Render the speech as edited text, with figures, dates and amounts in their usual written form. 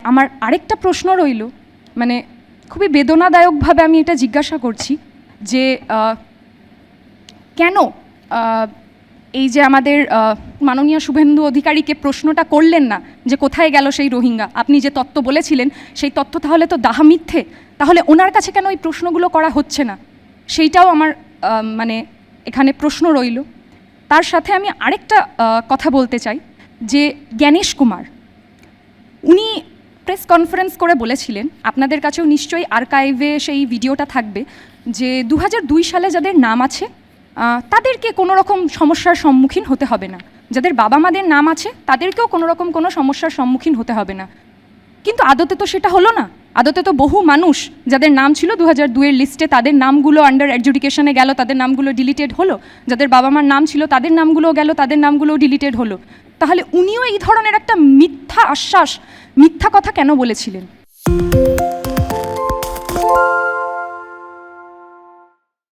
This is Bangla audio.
আমার আরেকটা প্রশ্ন রইল, মানে খুবই বেদনাদায়কভাবে আমি এটা জিজ্ঞাসা করছি যে কেন এই যে আমাদের মাননীয় শুভেন্দু অধিকারীকে প্রশ্নটা করলেন না যে কোথায় গেল সেই রোহিঙ্গা, আপনি যে তত্ত্ব বলেছিলেন সেই তত্ত্ব তাহলে তো ডাহা মিথ্যে, তাহলে ওনার কাছে কেন এই প্রশ্নগুলো করা হচ্ছে না, সেইটাও আমার মানে এখানে প্রশ্ন রইল। তার সাথে আমি আরেকটা কথা বলতে চাই যে জ্ঞানেশ কুমার উনি প্রেস কনফারেন্স করে বলেছিলেন, আপনাদের কাছেও নিশ্চয়ই আর্কাইভে সেই ভিডিওটা থাকবে, যে 2002 সালে যাদের নাম আছে তাদেরকে কোনো রকম সমস্যার সম্মুখীন হতে হবে না, যাদের বাবা মাদের নাম আছে তাদেরকেও কোনো রকম কোনো সমস্যার সম্মুখীন হতে হবে না। কিন্তু আদতে তো সেটা হলো না। আদতে তো বহু মানুষ যাদের নাম ছিল 2002-এর লিস্টে, তাদের নামগুলো আন্ডার অ্যাডজুডিকেশনে গেল, তাদের নামগুলো ডিলিটেড হলো, যাদের বাবা মার নাম ছিল তাদের নামগুলোও গেল, তাদের নামগুলোও ডিলিটেড হলো। তাহলে উনিও এই ধরনের একটা মিথ্যা আশ্বাস, মিথ্যা কথা কেন বলেছিলেন?